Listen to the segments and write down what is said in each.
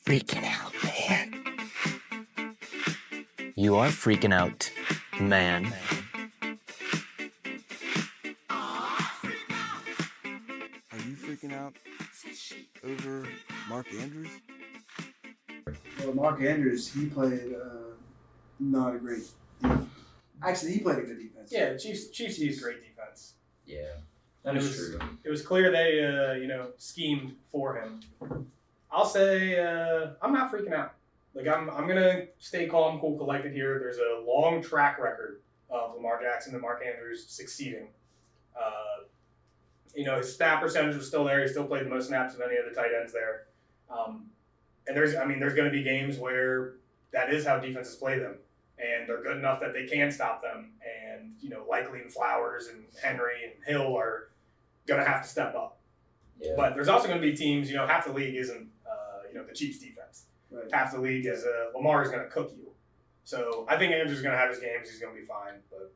freaking out, man. You are freaking out, man. Are you freaking out over Mark Andrews? Well, Mark Andrews, he played not a great defense. Actually, he played a good defense. Yeah, Chiefs used great defense. Yeah, that is true. It was clear they, schemed for him. I'll say I'm not freaking out. Like I'm gonna stay calm, cool, collected here. There's a long track record of Lamar Jackson and Mark Andrews succeeding. His snap percentage was still there. He still played the most snaps of any of the tight ends there. And there's going to be games where that is how defenses play them, and they're good enough that they can stop them. And Likely and Flowers and Henry and Hill are going to have to step up. Yeah. But there's also going to be teams. Half the league isn't the Chiefs defense. Right. Half the league is Lamar is going to cook you. So I think Andrews is going to have his games. He's going to be fine. But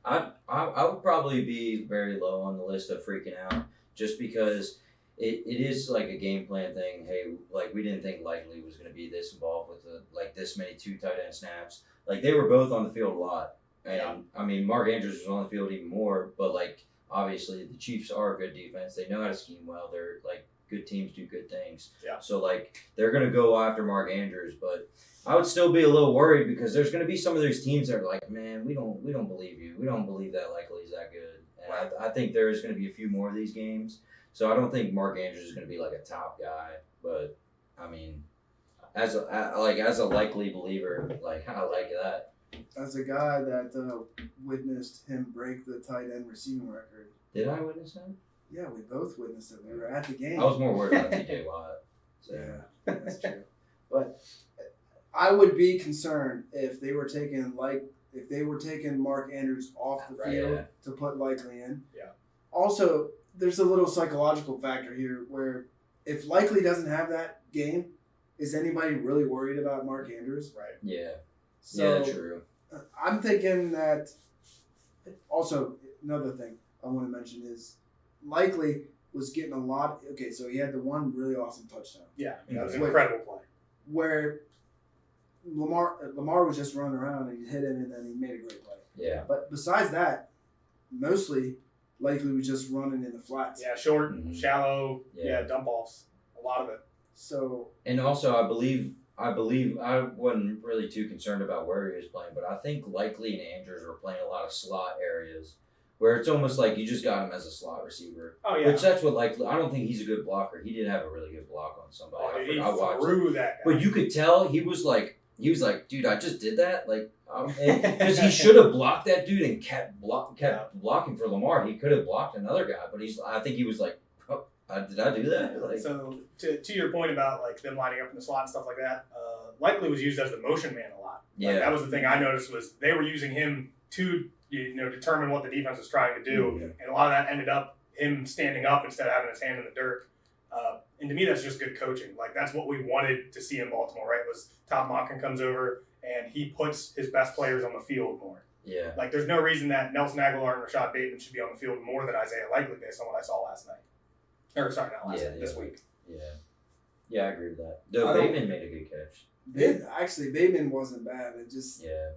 I would probably be very low on the list of freaking out, just because it is like a game plan thing. Hey, like we didn't think Likely was going to be this involved with this many 2 tight end snaps. Like they were both on the field a lot, and Yeah. I mean Mark Andrews was on the field even more. But like obviously the Chiefs are a good defense. They know how to scheme well. They're like good teams do good things. Yeah. So like they're going to go after Mark Andrews, but I would still be a little worried because there's going to be some of those teams that are like, man, we don't believe you. We don't believe that Likely is that good. And I think there is going to be a few more of these games. So I don't think Mark Andrews is going to be like a top guy. But I mean, as a Likely believer, like I like that. As a guy that witnessed him break the tight end receiving record. Did I witness that? Yeah, we both witnessed it. We were at the game. I was more worried about TJ Watt. So. Yeah, that's true. But I would be concerned if they were taking Mark Andrews off the field to put Likely in. Yeah. Also, there's a little psychological factor here where if Likely doesn't have that game, is anybody really worried about Mark Andrews? right. Yeah. So Yeah, true. I'm thinking that. Also, another thing I want to mention is Likely was getting a lot. Okay, so he had the one really awesome touchdown Yeah, that was an Wait. incredible play. where Lamar was just running around and he hit him and then he made a great play. Yeah. But besides that, mostly Likely was just running in the flats. Yeah, short, Mhm. shallow, Yeah. dump offs. A lot of it. So And also, I believe I wasn't really too concerned about where he was playing, but I think Likely and Andrews were playing a lot of slot areas where it's almost like you just got him as a slot receiver. Oh yeah. Which that's what Likely. I don't think he's a good blocker. He did have a really good block on somebody. Oh, he I watched it. threw that guy. But you could tell he was like, dude, I just did that, like, because he should have blocked that dude and kept blocking for Lamar. He could have blocked another guy, but I think he was like, oh, did I do that? Like, So to your point about like them lining up in the slot and stuff like that, Likely was used as the motion man a lot. Like, Yeah. that was the thing I noticed was they were using him to determine what the defense was trying to do, and a lot of that ended up him standing up instead of having his hand in the dirt. And to me, that's just good coaching. Like that's what we wanted to see in Baltimore, right? Was Todd Monken comes over and he puts his best players on the field more. yeah. Like there's no reason that Nelson Aguilar and Rashad Bateman should be on the field more than Isaiah Likely based on what I saw last night. Or sorry, not last night, this week. Yeah. Yeah, I agree with that. Though I don't- Bateman made a good catch. Bateman wasn't bad. It just Yeah.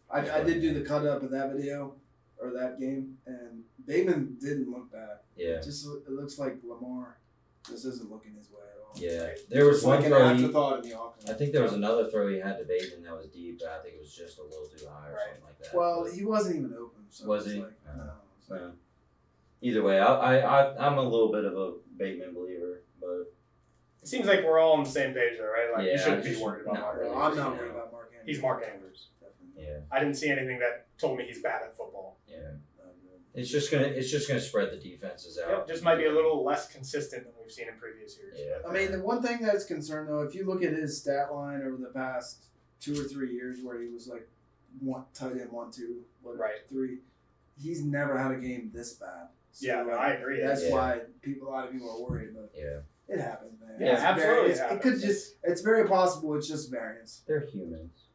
I did do the cut up of that video or that game, and Bateman didn't look bad. Yeah. It looks like Lamar just isn't looking his way at all. Yeah. There was It's one like an throw. afterthought in the offense. I think there was another throw he had to Bateman that was deep, but I think it was just a little too high or Right. something like that. Well, But, he wasn't even open. So Was it's he? Like, no. yeah. Either way, I'm a little bit of a Bateman believer, but It seems like we're all on the same page though, right? Like Yeah, you shouldn't I be just- worried about not Mark really. Andrews. I'm not Yeah. worried about Mark Andrews. He's Mark Andrews. Definitely. yeah, I didn't see anything that told me he's bad at football. yeah. Not good. It's just gonna spread the defenses out. Yep, just might be a little less consistent than we've seen in previous years. Yeah. I mean, the one thing that's concerned though, if you look at his stat line over the past 2 or 3 years, where he was like tight end 1, 2, Right. 3, he's never had a game this bad. So, Yeah, no, I agree. That's Yeah. why a lot of people are worried, but Yeah, it happens, man. Yeah, It's absolutely variance. it It could happens. just, it's very possible it's just variance. they're humans.